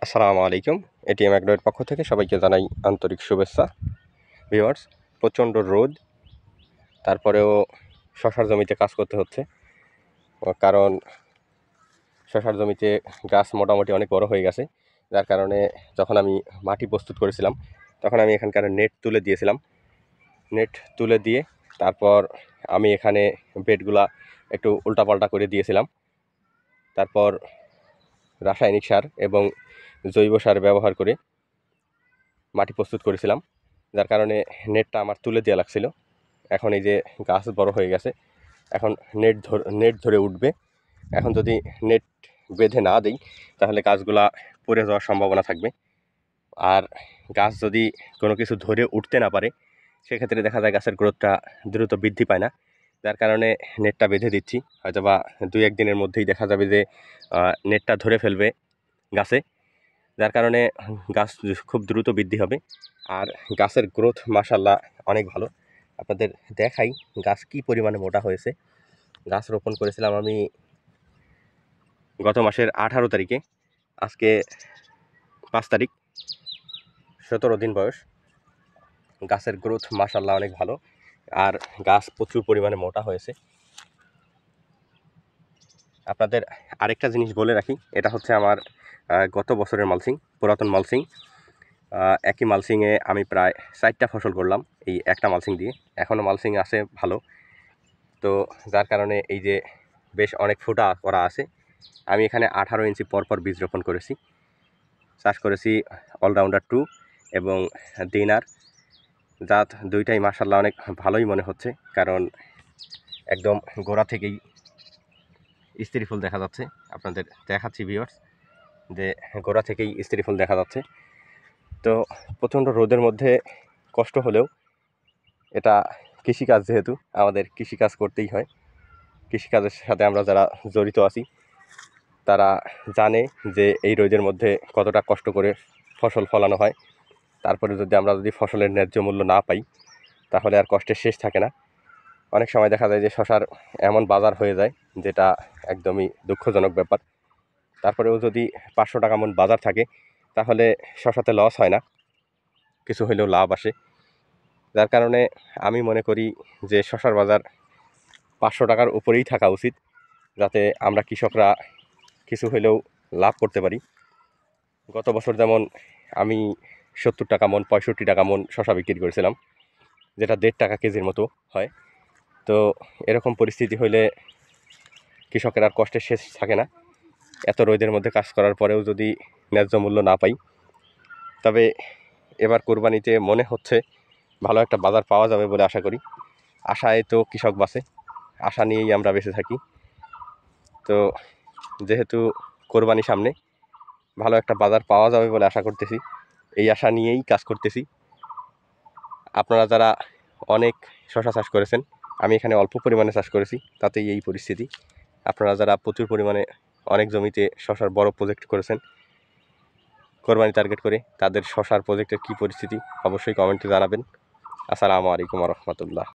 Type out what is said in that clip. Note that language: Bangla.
আসসালামু আলাইকুম। এটিএম অ্যাগ্রোয়ের পক্ষ থেকে সবাইকে জানাই আন্তরিক শুভেচ্ছা। ভিউয়ার্স, প্রচণ্ড রোদ, তারপরেও শশার জমিতে কাজ করতে হচ্ছে। কারণ শশার জমিতে গাছ মোটামুটি অনেক বড় হয়ে গেছে, যার কারণে যখন আমি মাটি প্রস্তুত করেছিলাম তখন আমি এখানকার নেট তুলে দিয়েছিলাম। নেট তুলে দিয়ে তারপর আমি এখানে বেডগুলা একটু উল্টাপাল্টা করে দিয়েছিলাম। তারপর রাসায়নিক সার এবং জৈব সার ব্যবহার করে মাটি প্রস্তুত করেছিলাম, যার কারণে নেটটা আমার তুলে দেওয়া লাগছিল। এখন এই যে গাছ বড় হয়ে গেছে, এখন নেট ধরে উঠবে। এখন যদি নেট বেঁধে না দিই তাহলে গাছগুলা পড়ে যাওয়ার সম্ভাবনা থাকবে। আর গাছ যদি কোনো কিছু ধরে উঠতে না পারে সেক্ষেত্রে দেখা যায় গাছের গ্রোথটা দ্রুত বৃদ্ধি পায় না, যার কারণে নেটটা বেঁধে দিচ্ছি। হয়তো বা 2-1 দিনের মধ্যেই দেখা যাবে যে নেটটা ধরে ফেলবে গাছে, যার কারণে গাছ খুব দ্রুত বৃদ্ধি হবে। আর গাছের গ্রোথ মাশাআল্লাহ অনেক ভালো। আপনাদের দেখাই গাছ কী পরিমাণে মোটা হয়েছে। গাছ রোপণ করেছিলাম আমি গত মাসের 18 তারিখে, আজকে 5 তারিখ, 17 দিন বয়স। গাছের গ্রোথ মাশাআল্লাহ অনেক ভালো, আর গাছ প্রচুর পরিমাণে মোটা হয়েছে। আপনাদের আরেকটা জিনিস বলে রাখি, এটা হচ্ছে আমার গত বছরের মালচিং, পুরাতন মালচিং। একই মালচিংয়ে আমি প্রায় 4টা ফসল করলাম এই একটা মালচিং দিয়ে। এখনও মালচিং আছে ভালো, তো যার কারণে এই যে বেশ অনেক ফুটা করা আছে। আমি এখানে 18 ইঞ্চি পরপর বীজ রোপণ করেছি। চাষ করেছি অলরাউন্ডার 2 এবং দিনার জাত, দুইটাই মাশাআল্লাহ অনেক ভালোই মনে হচ্ছে, কারণ একদম গোড়া থেকেই স্ত্রী ফুল দেখা যাচ্ছে। আপনাদের দেখাচ্ছি ভিউয়ার্স, যে গোড়া থেকেই স্ত্রী ফুল দেখা যাচ্ছে। তো প্রচণ্ড রোদের মধ্যে কষ্ট হলেও এটা কৃষিকাজ, যেহেতু আমাদের কৃষিকাজ করতেই হয়। কৃষিকাজের সাথে আমরা যারা জড়িত আছি তারা জানে যে এই রোদের মধ্যে কতটা কষ্ট করে ফসল ফলানো হয়। তারপরে আমরা যদি ফসলের ন্যায্য মূল্য না পাই তাহলে আর কষ্টের শেষ থাকে না। অনেক সময় দেখা যায় যে শশার এমন বাজার হয়ে যায় যেটা একদমই দুঃখজনক ব্যাপার। তারপরেও যদি 500 টাকা মন বাজার থাকে তাহলে শশাতে লস হয় না, কিছু হলেও লাভ আসে। যার কারণে আমি মনে করি যে শশার বাজার 500 টাকার উপরেই থাকা উচিত, যাতে আমরা কৃষকরা কিছু হলেও লাভ করতে পারি। গত বছর যেমন আমি 70 টাকা মন, 65 টাকা মন শশা বিক্রি করেছিলাম, যেটা 1.5 টাকা কেজির মতো হয়। তো এরকম পরিস্থিতি হইলে কৃষকের আর কষ্টের শেষ থাকে না। এত রোদের মধ্যে কাজ করার পরেও যদি ন্যায্য মূল্য না পাই, তবে এবার কোরবানিতে মনে হচ্ছে ভালো একটা বাজার পাওয়া যাবে বলে আশা করি। আশায় তো কৃষক বাঁচে, আশা নিয়েই আমরা বেঁচে থাকি। তো যেহেতু কোরবানি সামনে, ভালো একটা বাজার পাওয়া যাবে বলে আশা করতেছি, এই আশা নিয়েই কাজ করতেছি। আপনারা যারা অনেক শশা চাষ করেছেন, আমি এখানে অল্প পরিমাণে চাষ করেছি, তাতেই এই পরিস্থিতি। আপনারা যারা প্রচুর পরিমাণে অনেক জমিতে শশার বড় প্রজেক্ট করেছেন কোরবানি টার্গেট করে, তাদের শশার প্রজেক্টের কী পরিস্থিতি অবশ্যই কমেন্টে জানাবেন। আসসালামু আলাইকুম ওয়া রাহমাতুল্লাহ।